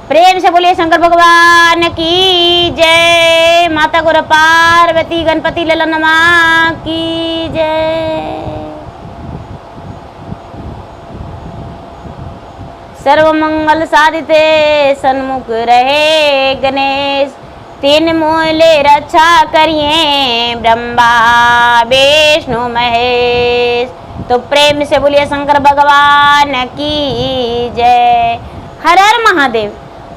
प्रेम से बोलिए शंकर भगवान की जय। माता गौर पार्वती गणपति ललनमा की जय। सर्व मंगल साधिते सन्मुख रहे गणेश, तीन मूले रक्षा करिए ब्रह्मा विष्णु महेश। तो प्रेम से बोलिए शंकर भगवान की जय। हर हर महादेव।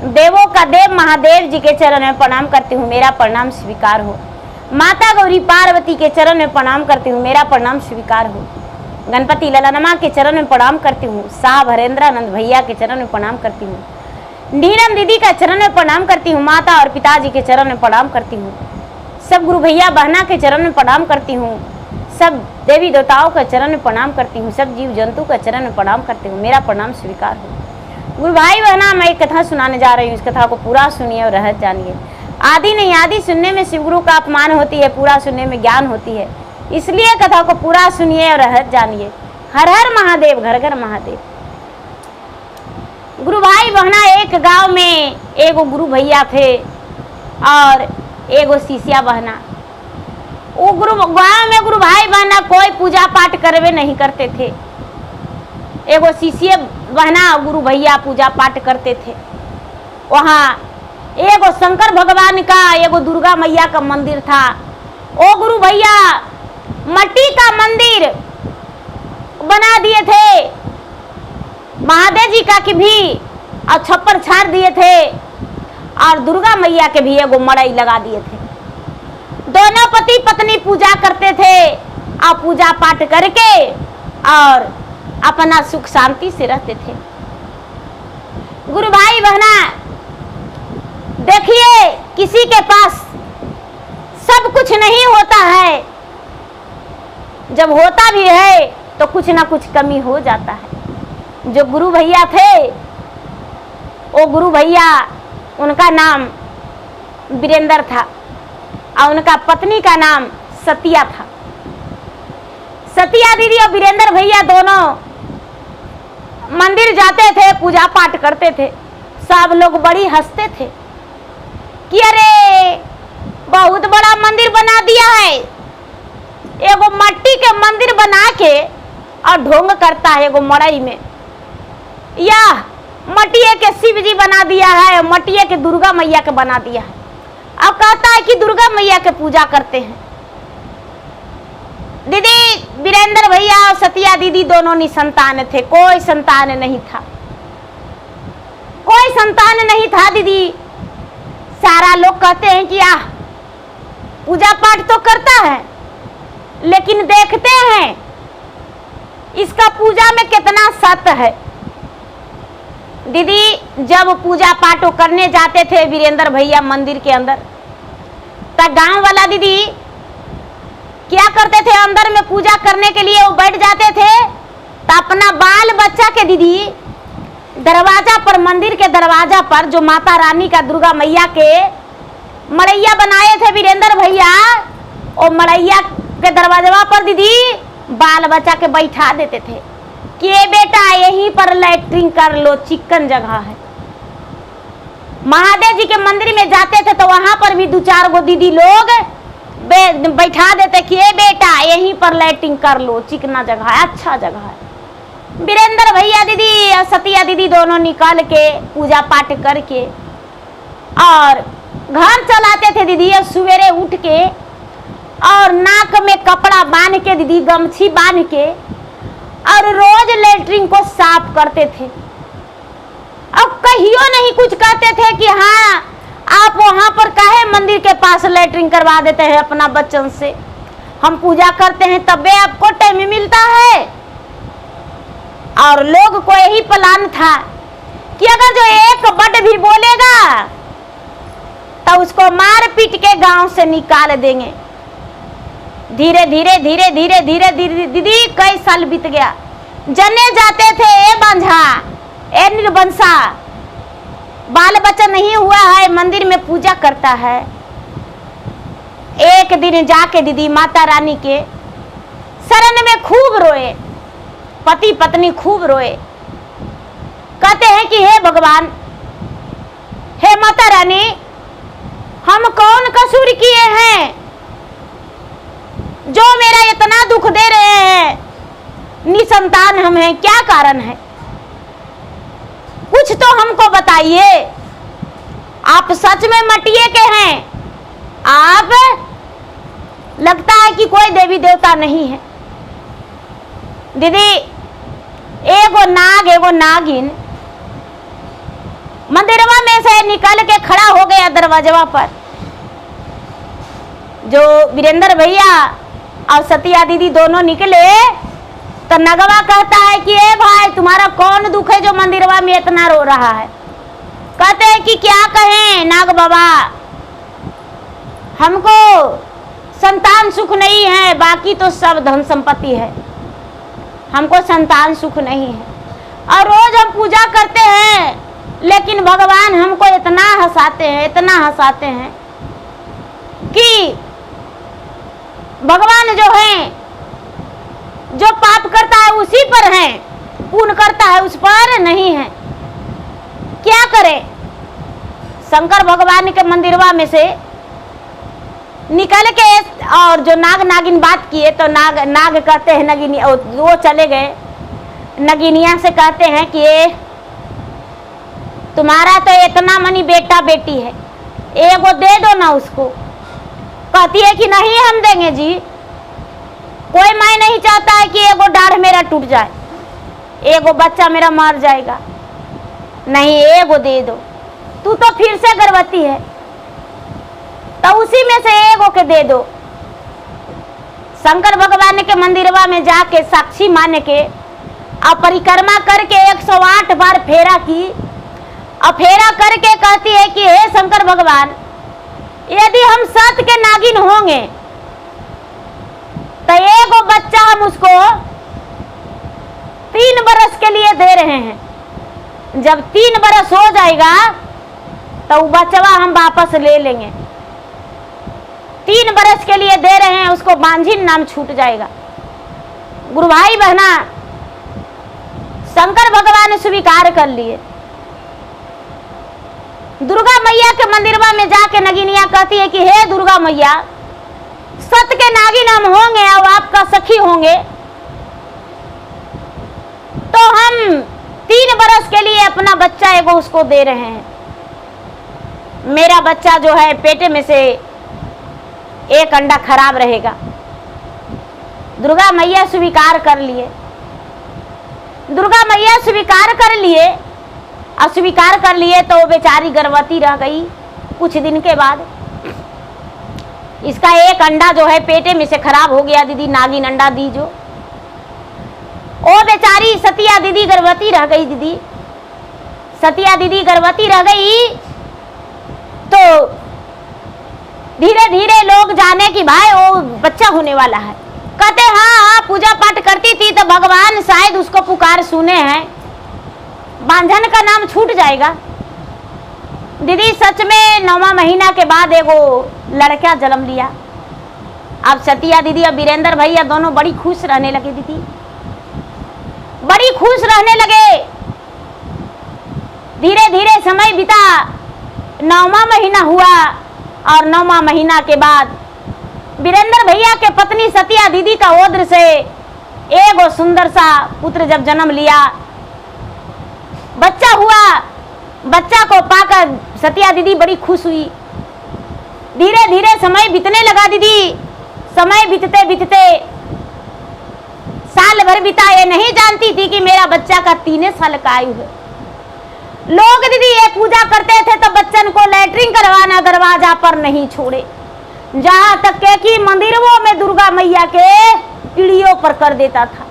देवों का देव महादेव जी के चरण में प्रणाम करती हूँ, मेरा प्रणाम स्वीकार हो। माता गौरी पार्वती के चरण में प्रणाम करती हूँ, मेरा प्रणाम स्वीकार हो। गणपति ललनमा के चरण में प्रणाम करती हूँ, साहब हरेंद्रानंद भैया के चरण में प्रणाम करती हूँ, नीलम दीदी का चरण में प्रणाम करती हूँ, माता और पिताजी के चरण में प्रणाम करती हूँ, सब गुरु भैया बहना के चरण में प्रणाम करती हूँ, सब देवी देवताओं का चरण में प्रणाम करती हूँ, सब जीव जंतु का चरण में प्रणाम करती हूँ, मेरा प्रणाम स्वीकार हो। गुरु भाई बहना, मैं एक कथा सुनाने जा रही हूँ, इस कथा को पूरा सुनिए और रहस्य जानिए। आदि नहीं आदि सुनने में शिवगुरु का अपमान होती है, पूरा सुनने में ज्ञान होती है, इसलिए कथा को पूरा सुनिए और रहस्य जानिए। हर हर महादेव, घर घर महादेव। गुरु भाई बहना, एक गांव में एगो गुरु भैया थे और एगो शिष्या बहना। वो गांव में गुरु भाई बहना कोई पूजा पाठ करवे नहीं करते थे। एगो शिष्य बहना गुरु भैया पूजा पाठ करते थे। वहाँ एगो शंकर भगवान का, एगो दुर्गा मैया का मंदिर था। ओ गुरु भैया मट्टी का मंदिर बना दिए थे, महादेव जी का की भी और छप्पर छाड़ दिए थे और दुर्गा मैया के भी एगो मड़ई लगा दिए थे। दोनों पति पत्नी पूजा करते थे और पूजा पाठ करके और अपना सुख शांति से रहते थे। गुरु भाई बहना, देखिए किसी के पास सब कुछ नहीं होता है, जब होता भी है तो कुछ ना कुछ कमी हो जाता है। जो गुरु भैया थे, वो गुरु भैया, उनका नाम वीरेंद्र था और उनका पत्नी का नाम सतिया था। सतिया दीदी और वीरेंद्र भैया दोनों मंदिर जाते थे, पूजा पाठ करते थे। सब लोग बड़ी हंसते थे कि अरे बहुत बड़ा मंदिर बना दिया है, एगो मट्टी के मंदिर बना के और ढोंग करता है एगो मड़ई में, या मटिया के शिव जी बना दिया है, मटिया के दुर्गा मैया के बना दिया है। अब कहता है कि दुर्गा मैया के पूजा करते हैं। दीदी वीरेंद्र भैया और सतिया दीदी दोनों निसंतान थे, कोई संतान नहीं था, कोई संतान नहीं था। दीदी सारा लोग कहते हैं कि पूजा पाठ तो करता है, लेकिन देखते हैं इसका पूजा में कितना सत्य है। दीदी जब पूजा पाठ करने जाते थे वीरेंद्र भैया मंदिर के अंदर, तब गांव वाला दीदी क्या करते थे, अंदर में पूजा करने के लिए वो बैठ जाते थे तो अपना बाल बच्चा के दीदी दरवाजा पर, मंदिर के दरवाजा पर जो माता रानी का, दुर्गा मैया के मड़ैया बनाए थे वीरेंद्र भैया, वो मड़ैया के दरवाजा पर दीदी बाल बच्चा के बैठा देते थे कि ये बेटा यहीं पर लैट्रिन कर लो, चिकन जगह है। महादेव जी के मंदिर में जाते थे तो वहां पर भी 2-4 गो दीदी लोग बैठा देते कि ये बेटा यहीं पर लैट्रिन कर लो, चिकना जगह है, अच्छा जगह है। वीरेंद्र भैया दीदी और सतिया दीदी दोनों निकल के पूजा पाठ करके और घर चलाते थे दीदी। और सवेरे उठ के और नाक में कपड़ा बांध के दीदी, गमछी बांध के, और रोज लेटरिन को साफ करते थे। अब कहियो नहीं कुछ कहते थे कि हाँ आप वहां पर काहे मंदिर के पास लेटरिन करवा देते हैं अपना बच्चन से, हम पूजा करते हैं तबे आपको टाइम मिलता है। और लोग को यही प्लान था कि अगर जो एक बड़ भी बोलेगा तो उसको मार पीट के गांव से निकाल देंगे। धीरे धीरे धीरे धीरे धीरे धीरे दीदी कई साल बीत गया। जने जाते थे ए बंझा, ए निर्बंसा, बाल बच्चा नहीं हुआ है, मंदिर में पूजा करता है। एक दिन जाके दीदी माता रानी के शरण में खूब रोए, पति पत्नी खूब रोए। कहते हैं कि हे भगवान, संतान हम हैं, क्या कारण है? कुछ तो हमको बताइए। आप सच में मटिए के हैं? आप लगता है कि कोई देवी देवता नहीं है। दीदी, एगो नाग एगो नागिन मंदिरवा में से निकल के खड़ा हो गया दरवाजा पर। जो वीरेंद्र भैया और सतिया दीदी दोनों निकले तो नगवा कहता है कि ए भाई, तुम्हारा कौन दुख है जो मंदिरवा में इतना रो रहा है? कहते हैं कि क्या कहें नाग बाबा, हमको संतान सुख नहीं है, बाकी तो सब धन संपत्ति है, हमको संतान सुख नहीं है। और रोज हम पूजा करते हैं, लेकिन भगवान हमको इतना हंसाते हैं, इतना हंसाते हैं कि भगवान जो है, जो पाप करता है उसी पर है, पुण्य करता है उस पर नहीं है। क्या करें? शंकर भगवान के मंदिरवा में से निकल के और जो नाग नागिन बात किए तो नाग कहते हैं नगिनी, वो चले गए नगिनिया से कहते हैं कि तुम्हारा तो इतना मनी बेटा बेटी है, एगो दे दो ना उसको। कहती है कि नहीं हम देंगे जी, कोई माँ नहीं चाहता है कि एगो डाढ़ मेरा टूट जाए, एगो बच्चा मेरा मर जाएगा, नहीं एगो दे दो। तू तो फिर से गर्भवती है तो उसी में से एगो के दे दो। शंकर भगवान के मंदिरवा में जाके साक्षी मान के और परिक्रमा करके 108 बार फेरा की और फेरा करके कहती है कि हे शंकर भगवान, यदि हम सत के नागिन होंगे तो एगो बच्चा हम उसको 3 बरस के लिए दे रहे हैं। जब 3 बरस हो जाएगा तो वो बच्चा हम वापस ले लेंगे। 3 बरस के लिए दे रहे हैं, उसको बांझिन नाम छूट जाएगा। गुरु भाई बहना, शंकर भगवान ने स्वीकार कर लिए। दुर्गा मैया के मंदिरवा में जाके नगिनिया कहती है कि हे दुर्गा मैया, सत के नागिन हम होंगे और आपका सखी होंगे तो हम 3 बरस के लिए अपना बच्चा एगो उसको दे रहे हैं। मेरा बच्चा जो है पेटे में से एक अंडा खराब रहेगा। दुर्गा मैया स्वीकार कर लिए। दुर्गा मैया स्वीकार कर लिए और स्वीकार कर लिए तो वो बेचारी गर्भवती रह गई। कुछ दिन के बाद इसका एक अंडा जो है पेटे में से खराब हो गया। दीदी नागिन अंडा दी जो, ओ बेचारी सतिया दीदी गर्भवती रह गई। दीदी सतिया दीदी गर्भवती रह गई तो धीरे धीरे लोग जाने कि भाई वो बच्चा होने वाला है। कहते हाँ पूजा पाठ करती थी तो भगवान शायद उसको पुकार सुने हैं, बांझन का नाम छूट जाएगा। दीदी सच में 9वां महीना के बाद एगो लड़का जन्म लिया। अब सतिया दीदी और वीरेंद्र भैया दोनों बड़ी खुश रहने लगे। दीदी बड़ी खुश रहने लगे। धीरे धीरे समय बीता, 9वां महीना हुआ और 9वां महीना के बाद वीरेंद्र भैया के पत्नी सतिया दीदी का ओद्र से एगो सुंदर सा पुत्र जब जन्म लिया, बच्चा हुआ। बच्चा को पाकर सतिया दीदी बड़ी खुश हुई। धीरे धीरे समय बीतने लगा। दीदी समय बीतते बीतते साल भर बीता, ये नहीं जानती थी कि मेरा बच्चा का 3 साल का आयु है। लोग दीदी ये पूजा करते थे तो बच्चन को लैट्रिन करवाना दरवाजा पर नहीं छोड़े, जहां तक के कि मंदिरों में दुर्गा मैया के पीढ़ियों पर कर देता था।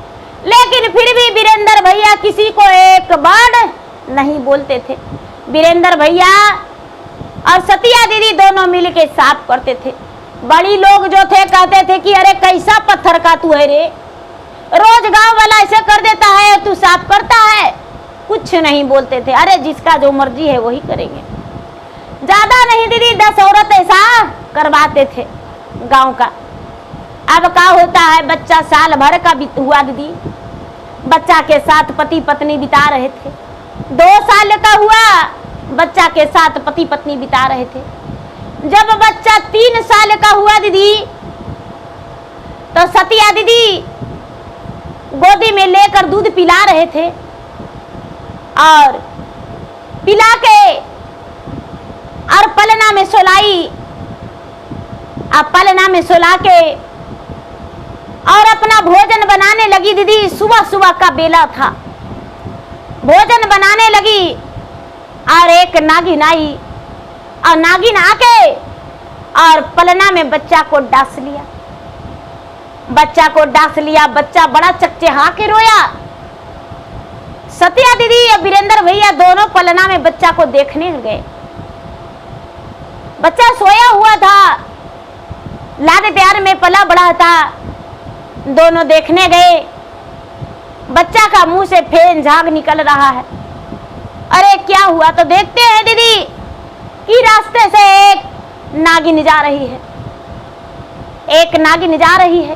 लेकिन फिर भी वीरेंद्र भैया किसी को एक बार नहीं बोलते थे। वीरेंद्र भैया और सतिया दीदी दोनों मिलके साफ करते थे। बड़ी लोग जो थे कहते थे कि अरे कैसा पत्थर का तू है रे, रोज गांव वाला ऐसे कर देता है तू साफ करता है। कुछ नहीं बोलते थे, अरे जिसका जो मर्जी है वही करेंगे। ज्यादा नहीं दीदी 10 औरत ऐसा करवाते थे गांव का। अब क्या होता है, बच्चा साल भर का हुआ दीदी, बच्चा के साथ पति पत्नी बिता रहे थे। 2 साल का हुआ, बच्चा के साथ पति पत्नी बिता रहे थे। जब बच्चा 3 साल का हुआ दीदी तो सतिया दीदी गोदी में लेकर दूध पिला रहे थे और पिला के और पलना में सुलाई, अब पलना में सुला के और अपना भोजन बनाने लगी दीदी। सुबह सुबह का बेला था, भोजन बनाने लगी और एक नागिन आई और नागिन आके और पलना में बच्चा को डांस लिया, बच्चा को डांस लिया। बच्चा बड़ा चकचहा के रोया। सतिया दीदी और वीरेंद्र भैया दोनों पलना में बच्चा को देखने गए। बच्चा सोया हुआ था, लाड प्यार में पला बड़ा था। दोनों देखने गए, बच्चा का मुंह से फेन झाग निकल रहा है। अरे क्या हुआ? तो देखते हैं दीदी कि रास्ते से एक नागिन जा रही है, एक नागिन जा रही है।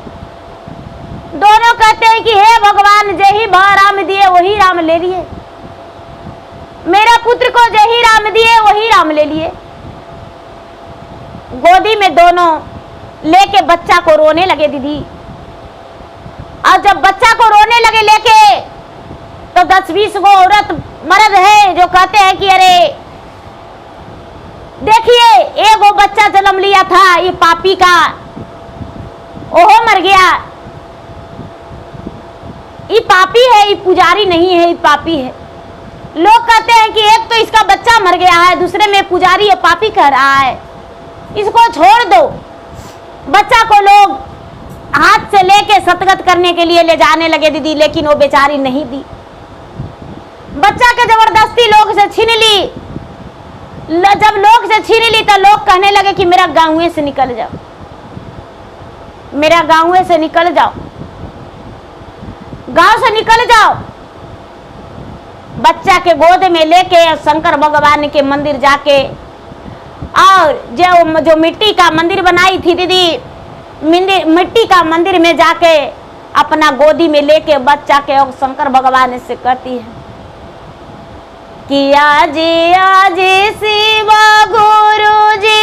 दोनों कहते हैं कि हे भगवान, जही राम दिए वही राम ले लिए, मेरा पुत्र को जही राम दिए वही राम ले लिए। गोदी में दोनों लेके बच्चा को रोने लगे दीदी। और जब बच्चा को रोने लगे लेके, तो 10-20 गो औरत मर्द है जो कहते हैं कि अरे देखिए, एक वो बच्चा जन्म लिया था ये पापी का, ओहो मर गया, ये पापी है, ये पुजारी नहीं है, ये पापी है। लोग कहते हैं कि एक तो इसका बच्चा मर गया है, दूसरे में पुजारी और पापी कह रहा है, इसको छोड़ दो। बच्चा को लोग हाथ से लेके सतगत करने के लिए ले जाने लगे दीदी, लेकिन वो बेचारी नहीं दी। बच्चा के जबरदस्ती लोग से छीन ली। जब लोग से छीन ली तो लोग कहने लगे कि मेरा गांव से निकल जाओ, मेरा गांव से निकल जाओ, गांव से निकल जाओ। बच्चा के गोद में लेके शंकर भगवान के मंदिर जाके, और जो मिट्टी का मंदिर बनाई थी दीदी, मिट्टी का मंदिर में जाके अपना गोदी में लेके बच्चा के और शंकर भगवान से कहती है कि आज शिव गुरु जी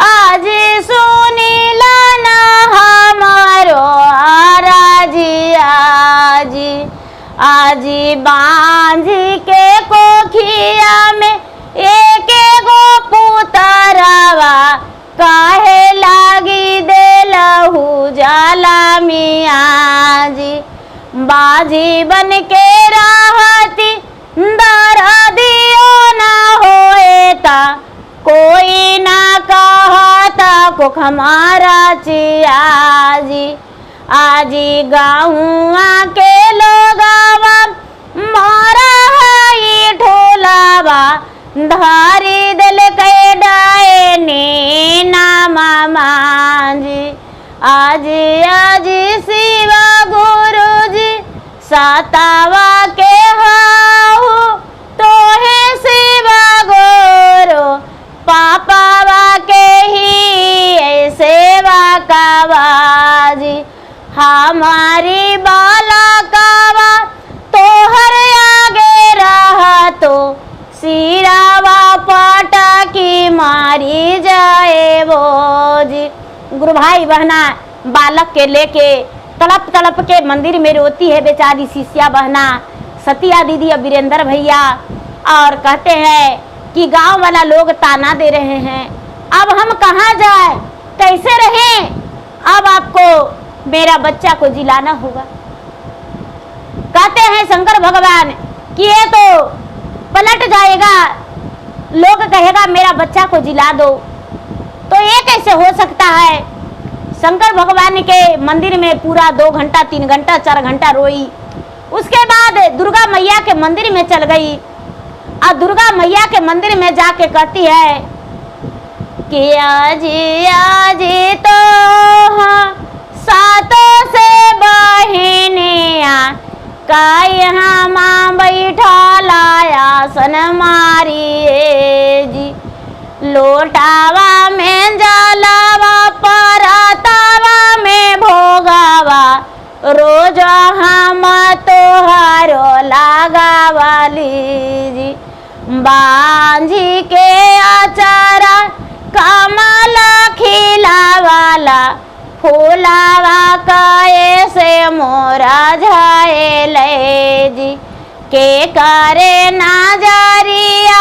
आज सुनी लाना हमारो आराजी, आज बांझ के कोखिया में एक गो पुतरवा काहे लागी दे लहू जाला मियाँ जी। बाजी बन के रहती दरा दियो ना होए ता, कोई ना कहता को हमारा चिया जी। आजी गाँवा के लोगावा मारा है ढोलावा, धारी दिल के डाए ने नामा मांझी। आज शिव गुरु जी सातावा के हाहू, तो है शिव गुरु पापावा के ही सेवा कावाजी। हमारी बाला कावा तो हर आगे रहा, तो सिरावा पाटा की मारी जाए वो जी। गुरु भाई बहना बालक के लेके तड़प तड़प के मंदिर में रोती है बेचारी शिष्या बहना सतिया दीदी और वीरेंद्र भैया, और कहते हैं कि गांव वाला लोग ताना दे रहे हैं, अब हम कहाँ जाए, कैसे रहें, अब आपको मेरा बच्चा को जिलाना होगा। कहते हैं शंकर भगवान कि ये तो पलट जाएगा, लोग कहेगा मेरा बच्चा को जिला दो, तो ये कैसे हो सकता है। शंकर भगवान के मंदिर में पूरा 2 घंटा 3 घंटा 4 घंटा रोई। उसके बाद दुर्गा मैया के मंदिर में चल गई, और दुर्गा मैया के मंदिर में जाके कहती है कि आज तो सातों से बहनिया का यहाँ माँ बैठा लाया सन मारी जी। लोटावा में जलावा परातावा में भोगावा, रोज हम तोहारो लगावाली जी। बांझी के आचारा कमला खिलावाला, फूलावा कैसे मोरा झाए ले जी के करे नजरिया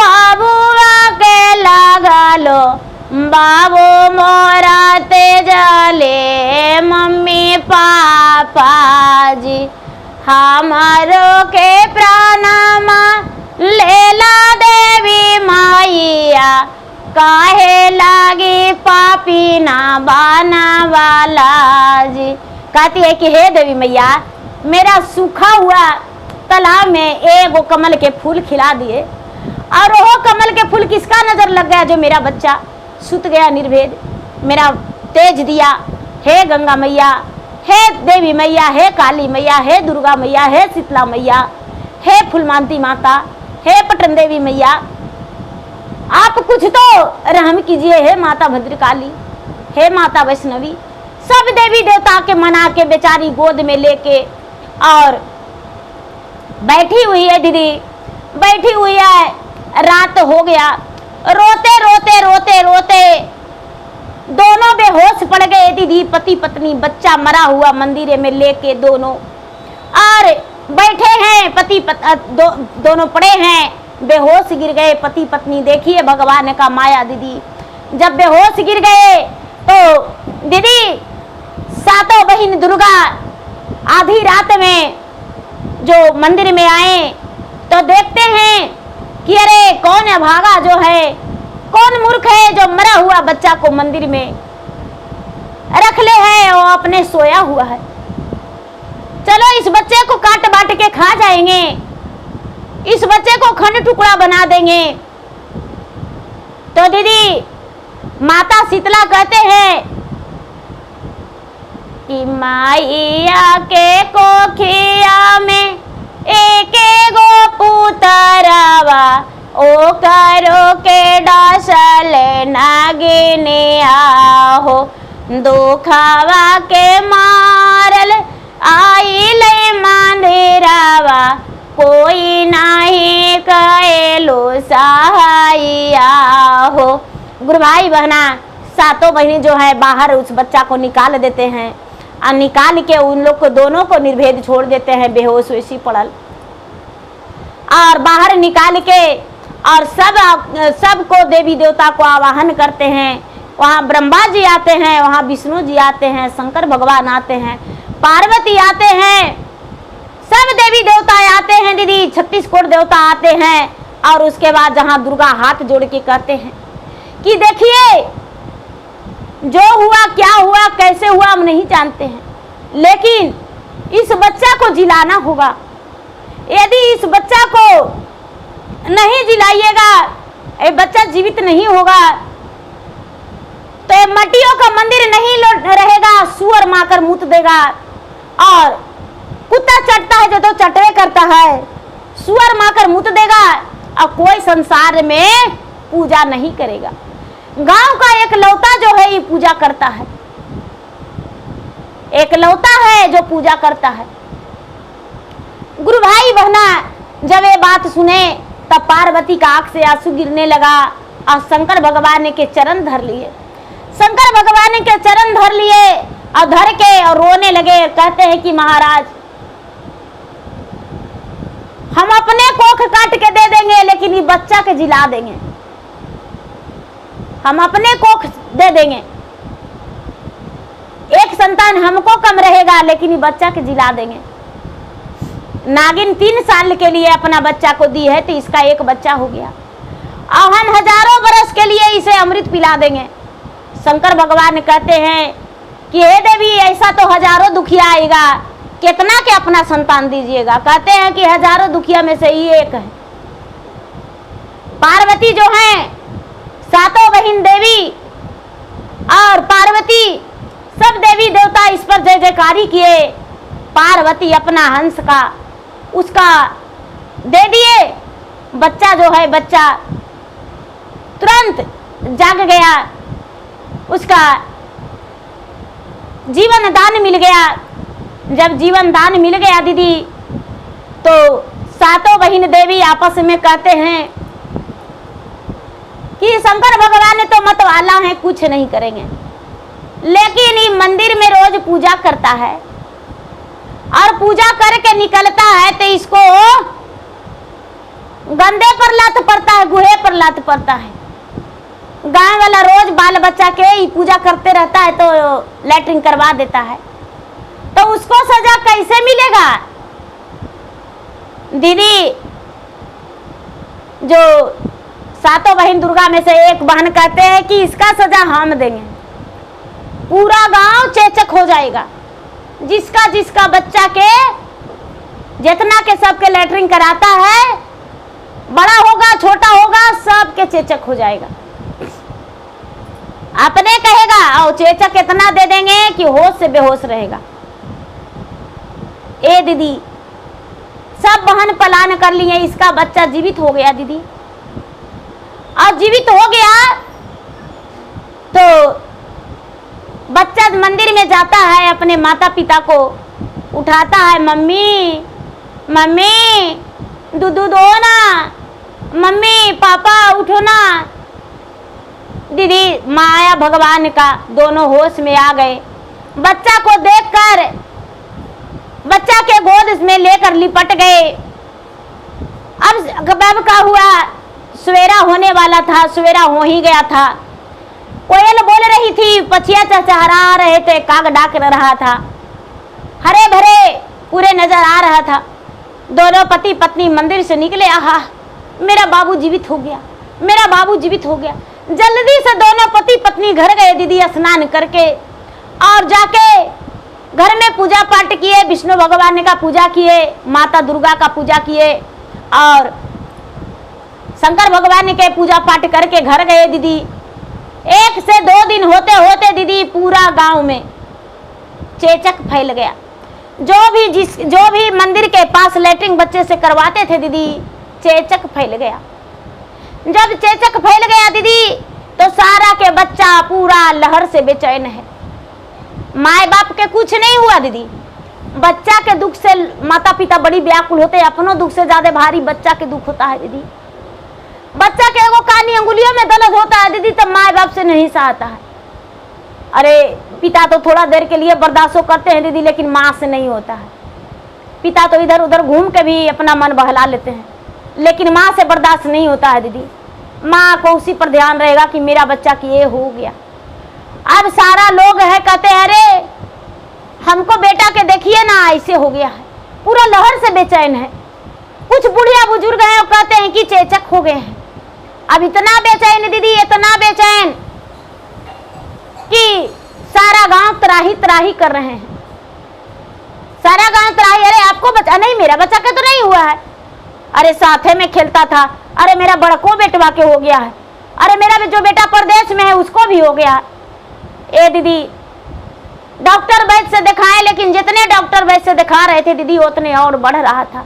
बाबुआ के लगा लो बाबू मोरा तेजले मम्मी पापा जी हमारो के प्राणमा लेला देवी माइया काहे लागी पापी ना बाना वाला जी। कहती है कि हे देवी मैया मेरा सूखा हुआ तालाब में एक कमल के फूल खिला दिए और वो कमल के फूल किसका नजर लग गया जो मेरा बच्चा सुत गया निर्भेद मेरा तेज दिया। हे गंगा मैया हे देवी मैया हे काली मैया हे दुर्गा मैया हे शीतला मैया हे फूलमानती माता हे पटन देवी मैया आप कुछ तो रहम कीजिए। हे माता भद्रकाली हे माता वैष्णवी सब देवी देवता के मना के बेचारी गोद में लेके और बैठी हुई है दीदी बैठी हुई है। रात हो गया रोते रोते रोते रोते दोनों बेहोश पड़ गए दीदी पति पत्नी बच्चा मरा हुआ मंदिर में लेके दोनों और बैठे हैं दोनों पड़े हैं बेहोश गिर गए पति पत्नी। देखिए भगवान का माया दीदी जब बेहोश गिर गए तो दीदी सातों बहन दुर्गा आधी रात में जो मंदिर में आए तो देखते हैं कि अरे कौन है भागा जो है कौन मूर्ख है जो मरा हुआ बच्चा को मंदिर में रख ले है और अपने सोया हुआ है। चलो इस बच्चे को काट बांट के खा जाएंगे इस बच्चे को खंड टुकड़ा बना देंगे। तो दीदी माता शीतला कहते हैं कि माइया के कोखिया में एक गो पुतरवा ओ करो के डासल नागिने आहो दुखावा के मारल आई ले मंदिरावा कोई नहीं कहेलो सहाइया हो। गुरु भाई बहना सातों बहनें जो है बाहर उस बच्चा को निकाल देते हैं और निकाल के उन लोग को दोनों को निर्भेद छोड़ देते हैं बेहोश वैसी पड़ल और बाहर निकाल के और सबको देवी देवता को आवाहन करते हैं। वहाँ ब्रह्मा जी आते हैं वहाँ विष्णु जी आते हैं शंकर भगवान आते हैं पार्वती आते हैं सब देवी देवता आते हैं दीदी 36 कोट देवता आते हैं और उसके बाद जहाँ दुर्गा हाथ जोड़ के कहते हैं कि देखिए जो हुआ क्या हुआ कैसे हुआ हम नहीं जानते हैं लेकिन इस बच्चा को जिलाना होगा। यदि इस बच्चा को नहीं जिलाइएगा ये बच्चा जीवित नहीं होगा तो मटियों का मंदिर नहीं रहेगा सुअर माकर मूत देगा और कुत्ता चटता है जो तो चटवे करता है सुअर माकर मूत देगा और कोई संसार में पूजा नहीं करेगा। गांव का एक लौता जो है ये पूजा करता है एक लौता है जो पूजा करता है। गुरु भाई बहना जब ये बात सुने तब पार्वती का आंख से आंसू गिरने लगा और शंकर भगवान के चरण धर लिए शंकर भगवान के चरण धर लिए और धर के और रोने लगे। कहते हैं कि महाराज हम अपने कोख काट के दे देंगे लेकिन ये बच्चा के जिला देंगे हम अपने कोख दे देंगे एक संतान हमको कम रहेगा लेकिन ये बच्चा के जिला देंगे। नागिन 3 साल के लिए अपना बच्चा को दी है तो इसका एक बच्चा हो गया और हम हजारों बरस के लिए इसे अमृत पिला देंगे। शंकर भगवान कहते हैं कि हे देवी ऐसा तो हजारों दुखिया आएगा कितना के अपना संतान दीजिएगा। कहते हैं कि हजारों दुखिया में से ही एक है। पार्वती जो है सातों बहन देवी और पार्वती सब देवी देवता इस पर जय जयकारी किए। पार्वती अपना हंस का उसका दे दिए बच्चा जो है बच्चा तुरंत जाग गया उसका जीवन दान मिल गया। जब जीवन दान मिल गया दीदी तो सातों बहन देवी आपस में कहते हैं कि शंकर भगवान तो मतवाला है कुछ नहीं करेंगे लेकिन ये मंदिर में रोज पूजा करता है और पूजा करके निकलता है तो इसको गंदे पर लात पड़ता है, गुहे पर लात पड़ता है। गांव वाला रोज बाल बच्चा के पूजा करते रहता है तो लैट्रिन करवा देता है, तो उसको सजा कैसे मिलेगा? दीदी, जो सातों बहन दुर्गा में से एक बहन कहते हैं कि इसका सजा हम देंगे। पूरा गांव चेचक हो जाएगा। जिसका जिसका बच्चा के जितना के सबके लैट्रिन कराता है, बड़ा होगा छोटा होगा सबके चेचक हो जाएगा। अपने कहेगा और चेचक इतना दे देंगे कि होश से बेहोश रहेगा। ए दीदी, सब बहन प्लान कर लिए, इसका बच्चा जीवित हो गया दीदी, और जीवित हो गया तो बच्चा मंदिर में जाता है, अपने माता पिता को उठाता है, मम्मी मम्मी दूध दो ना, मम्मी पापा उठो ना। दीदी, माया भगवान का दोनों होश में आ गए। बच्चा को देखकर बच्चा के गोद में लेकर लिपट गए। अब क्या हुआ, सवेरा होने वाला था, सवेरा हो ही गया था। कोयल बोल रही थी, पछिया चहचहा रहे थे, काग डाक रहा था, हरे भरे पूरे नजर आ रहा था। दोनों पति पत्नी मंदिर से निकले। आहा, मेरा बाबू जीवित हो गया, मेरा बाबू जीवित हो गया। जल्दी से दोनों पति पत्नी घर गए दीदी, स्नान करके, और जाके घर में पूजा पाठ किए, विष्णु भगवान का पूजा किए, माता दुर्गा का पूजा किए, और शंकर भगवान के पूजा पाठ करके घर गए दीदी। 1 से 2 दिन होते होते दीदी पूरा गांव में चेचक फैल गया। जो भी मंदिर के पास लैट्रिन बच्चे से करवाते थे दीदी, चेचक फैल गया। जब चेचक फैल गया दीदी, तो सारा के बच्चा पूरा लहर से बेचैन है। माए बाप के कुछ नहीं हुआ दीदी, बच्चा के दुख से माता पिता बड़ी व्याकुल होते हैं। अपनों दुख से ज्यादा भारी बच्चा के दुख होता है दीदी। बच्चा के एगो कानी अंगुलियों में दर्द होता है दीदी, तब माए बाप से नहीं सहता है। अरे पिता तो थोड़ा देर के लिए बर्दाश्त करते हैं दीदी, लेकिन माँ से नहीं होता है। पिता तो इधर उधर घूम के भी अपना मन बहला लेते हैं, लेकिन माँ से बर्दाश्त नहीं होता है दीदी। माँ को उसी पर ध्यान रहेगा कि मेरा बच्चा की ये हो गया। अब सारा लोग है कहते हैं, अरे हमको बेटा के देखिए ना, ऐसे हो गया है, पूरा लहर से बेचैन है। कुछ बुढ़िया बुजुर्ग हैं, वो कहते हैं कि चेचक हो गए हैं। अब इतना बेचैन दीदी, इतना बेचैन कि सारा गांव त्राही त्राही कर रहे हैं। सारा गांव त्राही, अरे आपको बच्चा नहीं, मेरा बच्चा के तो नहीं हुआ है। अरे साथे में खेलता था, अरे मेरा बड़को बेटवा के हो गया है, अरे मेरा जो बेटा परदेश में है उसको भी हो गया। ए दीदी, डॉक्टर वैद्य से दिखाए, लेकिन जितने डॉक्टर वैद्य से दिखा रहे थे दीदी, उतने और बढ़ रहा था।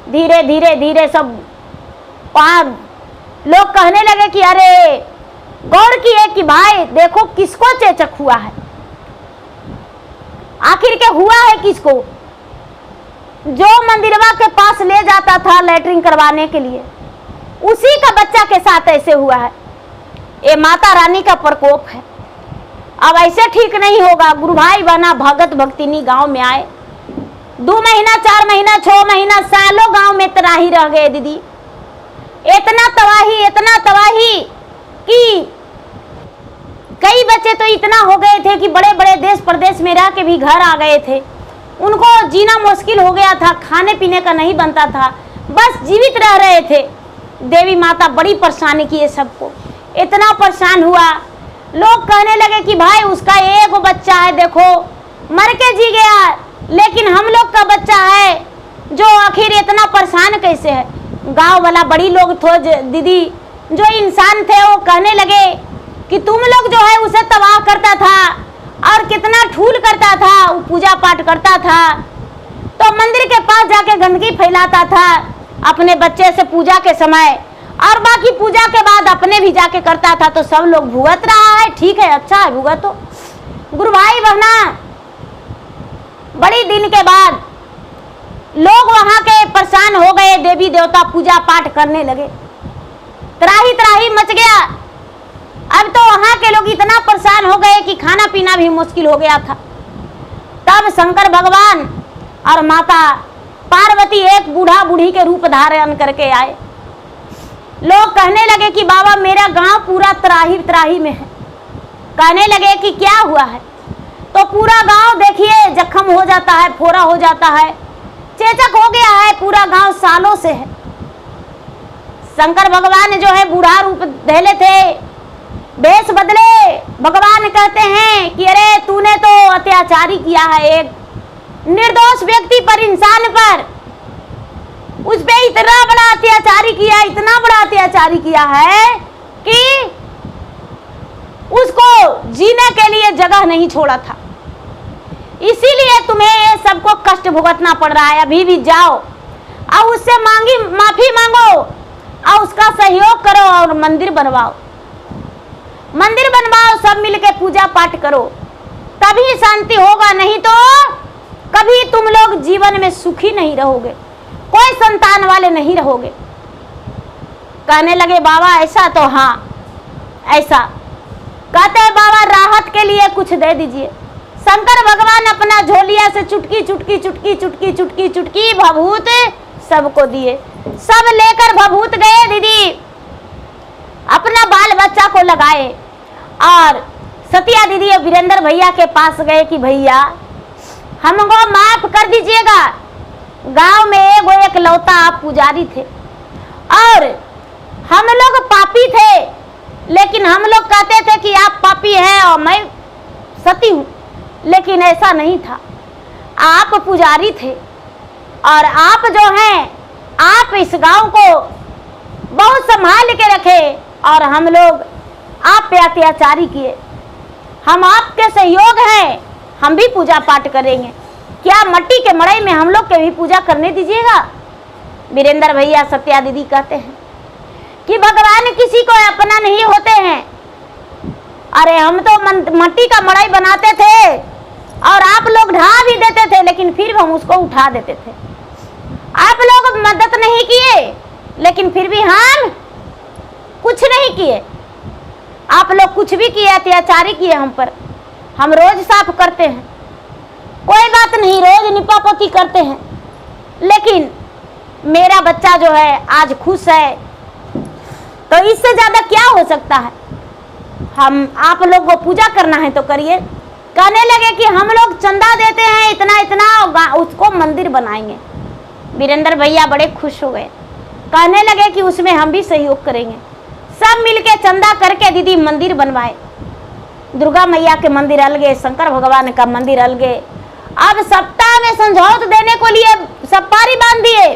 धीरे धीरे धीरे सब वहाँ लोग कहने लगे कि अरे गौर किए कि भाई देखो किसको चेचक हुआ है, आखिर के हुआ है किसको। जो मंदिरवा के पास ले जाता था लैट्रिन करवाने के लिए, उसी का बच्चा के साथ ऐसे हुआ है। ये माता रानी का प्रकोप है। अब ऐसे ठीक नहीं होगा। गुरु भाई बना भगत भक्तिनी गांव में आए, 2 महीना 4 महीना 6 महीना सालों गांव में तराही रह गए दीदी। इतना तबाही कि कई बच्चे तो इतना हो गए थे कि बड़े बड़े देश प्रदेश में रह के भी घर आ गए थे। उनको जीना मुश्किल हो गया था, खाने पीने का नहीं बनता था, बस जीवित रह रहे थे। देवी माता बड़ी परेशानी की है सबको, इतना परेशान हुआ। लोग कहने लगे कि भाई उसका एक बच्चा है, देखो मर के जी गया, लेकिन हम लोग का बच्चा है जो आखिर इतना परेशान कैसे है। गांव वाला बड़ी लोग थे दीदी, जो इंसान थे, वो कहने लगे कि तुम लोग जो है उसे तबाह करता था और कितना ठूल करता था, वो पूजा पाठ करता था, तो मंदिर के पास जाके गंदगी फैलाता था अपने बच्चे से पूजा के समय, और बाकी पूजा के बाद अपने भी जाके करता था। तो सब लोग भुगत रहा है, ठीक है, अच्छा है भुगतो। गुरु भाई बहना, बड़ी दिन के बाद लोग वहां के परेशान हो गए, देवी देवता पूजा पाठ करने लगे, त्राही त्राही मच गया। अब तो वहां के लोग इतना परेशान हो गए कि खाना पीना भी मुश्किल हो गया था। तब शंकर भगवान और माता पार्वती एक बूढ़ा बूढ़ी के रूप धारण करके आए। लोग कहने लगे कि बाबा मेरा गांव पूरा त्राही त्राही में है। कहने लगे कि क्या हुआ है? तो पूरा गांव देखिए जख्म हो जाता है, फोड़ा हो जाता है, चेचक हो गया है, पूरा गांव सालों से है। शंकर भगवान जो है बूढ़ा रूप धैले थे, वेश बदले। भगवान कहते हैं कि अरे तूने तो अत्याचारी किया है, एक निर्दोष व्यक्ति पर, इंसान पर, उस पे इतना बड़ा अत्याचारी किया, इतना बड़ा अत्याचारी किया है कि उसको जीने के लिए जगह नहीं छोड़ा था। इसीलिए तुम्हें ये सबको कष्ट भुगतना पड़ रहा है। अभी भी जाओ और उससे माफी मांगो और उसका सहयोग करो और मंदिर बनवाओ, मंदिर बनवाओ, सब मिलके पूजा पाठ करो, तभी शांति होगा। नहीं तो कभी तुम लोग जीवन में सुखी नहीं रहोगे, कोई संतान वाले नहीं रहोगे। कहने लगे बाबा ऐसा? तो हाँ ऐसा। कहते हैं बाबा राहत के लिए कुछ दे दीजिए। शंकर भगवान अपना झोलिया से चुटकी चुटकी चुटकी चुटकी चुटकी चुटकी भभूत सबको दिए। सब लेकर भभूत गए दीदी, अपना बाल बच्चा को लगाए और सतिया दीदी और वीरेंद्र भैया के पास गए कि भैया हमको माफ कर दीजिएगा। गांव में एक लौता आप पुजारी थे और हम लोग पापी थे, लेकिन हम लोग कहते थे कि आप पापी हैं और मैं सती हूँ, लेकिन ऐसा नहीं था। आप पुजारी थे और आप जो हैं आप इस गांव को बहुत संभाल के रखे और हम लोग आप पे अत्याचारी किए। हम आपके सहयोग हैं, हम भी पूजा पाठ करेंगे। क्या मट्टी के मड़ई में हम लोग के भी पूजा करने दीजिएगा? वीरेंद्र भैया सत्या दीदी कहते हैं कि भगवान किसी को अपना नहीं होते हैं। अरे हम तो मट्टी का मड़ई बनाते थे और आप लोग ढा भी देते थे, लेकिन फिर हम उसको उठा देते थे। आप लोग मदद नहीं किए, लेकिन फिर भी हम कुछ नहीं किए। आप लोग कुछ भी किए, अत्याचारी किए हम पर। हम रोज साफ करते हैं, कोई बात नहीं, रोज निपा पोती करते हैं, लेकिन मेरा बच्चा जो है आज खुश है, तो इससे ज्यादा क्या हो सकता है? हम आप लोग को पूजा करना है तो करिए। कहने लगे कि हम लोग चंदा देते हैं इतना इतना, उसको मंदिर बनाएंगे। वीरेंद्र भैया बड़े खुश हो गए, कहने लगे कि उसमें हम भी सहयोग करेंगे। सब मिलके चंदा करके दीदी मंदिर बनवाए। दुर्गा मैया के मंदिर अलगे, शंकर भगवान का मंदिर अलगे। अब सप्ताह में समझौत देने को लिए सब पारी बांध दिए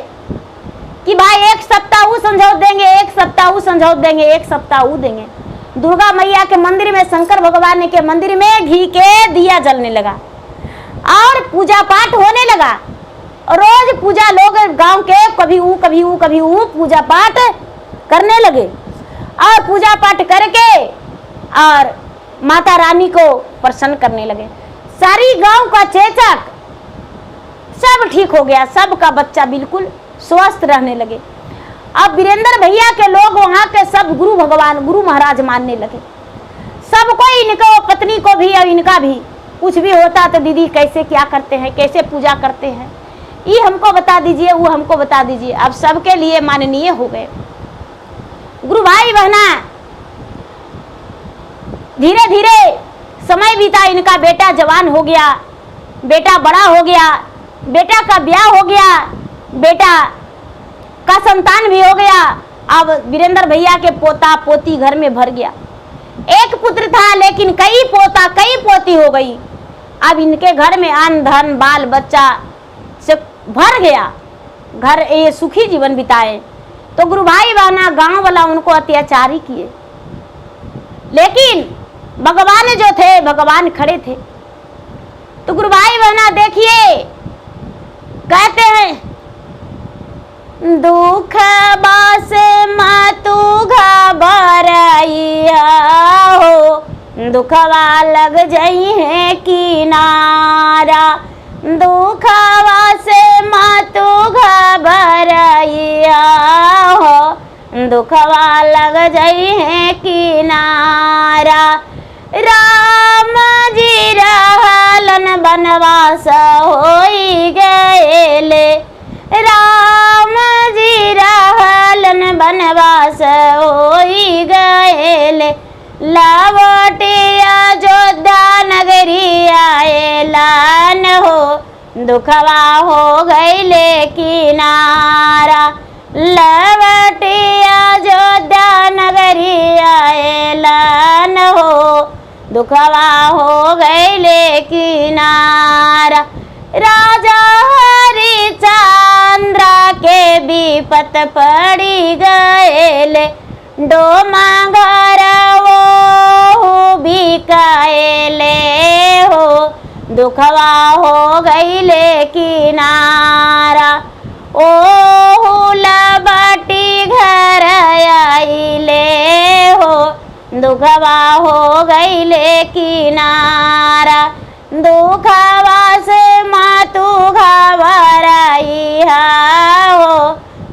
कि भाई एक सप्ताह वो समझौत देंगे, एक सप्ताह वो समझौत देंगे, एक सप्ताह वो देंगे। दुर्गा मैया के मंदिर में, शंकर भगवान के मंदिर में घी के दिया जलने लगा और पूजा पाठ होने लगा। रोज पूजा लोग गांव के कभी वो कभी वो कभी वो पूजा पाठ करने लगे और पूजा पाठ करके और माता रानी को प्रसन्न करने लगे। सारी गांव का चेचक सब ठीक हो गया, सबका बच्चा बिल्कुल स्वस्थ रहने लगे। अब वीरेंद्र भैया के लोग वहां के सब गुरु भगवान, गुरु महाराज मानने लगे। सबको, इनको पत्नी को भी और इनका भी कुछ भी होता तो दीदी कैसे क्या करते हैं, कैसे पूजा करते हैं, ये हमको बता दीजिए, वो हमको बता दीजिए। अब सबके लिए माननीय हो गए। गुरु भाई बहना धीरे धीरे समय बीता, इनका बेटा जवान हो गया, बेटा बड़ा हो गया, बेटा का ब्याह हो गया, बेटा का संतान भी हो गया। अब वीरेंद्र भैया के पोता पोती घर में भर गया। एक पुत्र था लेकिन कई पोता कई पोती हो गई। अब इनके घर में अन्न धन बाल बच्चा से भर गया, घर ये सुखी जीवन बिताए। तो गुरु भाई बहना गांव वाला उनको अत्याचारी किए, लेकिन भगवान जो थे भगवान खड़े थे। तो गुरु भाई बहना देखिए, कहते हैं दुख बास मतु घबराइया हो, दुखवा लग जाई है किनारा, दुखवा से मतु घबराइया हो, दुखवा लग जाई है किनारा। राम जी रहलन बनवास होई गएले, राम जी रहलन बनवास होई गएले, लवटे अयोध्या नगरी आएलन हो, दुखवा हो गईले किनारा, लवटे अयोध्या नगरी आएलन हो, दुखवा हो गईले किनारा। राजा हरिश्चंद्र के विपत पड़ी गएले, डोमा घर वो बिकाएले हो, दुखवा हो गईले किनारा। ओ लवटी घर आइले हो, दुखवा हो गईले किनारा, दुखवा से मातू घबराई हो,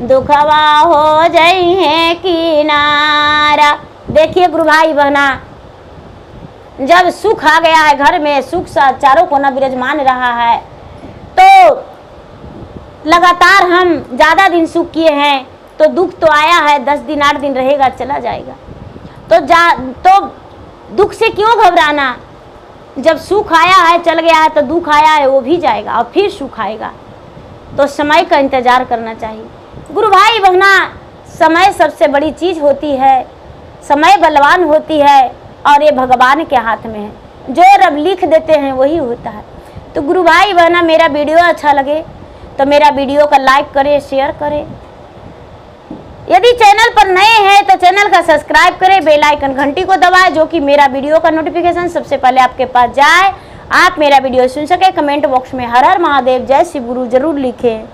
दुखवा हो जइहे किनारा। देखिए गुरु भाई बहना, जब सुख आ गया है घर में, सुख सा चारों कोना विराजमान रहा है, तो लगातार हम ज़्यादा दिन सुख किए हैं, तो दुख तो आया है, 10 दिन 8 दिन रहेगा, चला जाएगा। तो दुख से क्यों घबराना, जब सुख आया है चल गया है, तो दुख आया है वो भी जाएगा और फिर सुख आएगा। तो समय का इंतजार करना चाहिए गुरु भाई बहना। समय सबसे बड़ी चीज़ होती है, समय बलवान होती है और ये भगवान के हाथ में है, जो रब लिख देते हैं वही होता है। तो गुरु भाई बहना, मेरा वीडियो अच्छा लगे तो मेरा वीडियो का लाइक करें, शेयर करें। यदि चैनल पर नए हैं तो चैनल का सब्सक्राइब करें, बेल आइकन घंटी को दबाएं, जो कि मेरा वीडियो का नोटिफिकेशन सबसे पहले आपके पास जाए, आप मेरा वीडियो सुन सके। कमेंट बॉक्स में हर हर महादेव, जय शिव गुरु जरूर लिखें।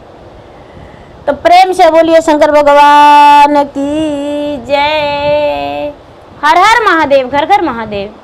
तो प्रेम से बोलिए शंकर भगवान की जय। हर हर महादेव, घर घर महादेव।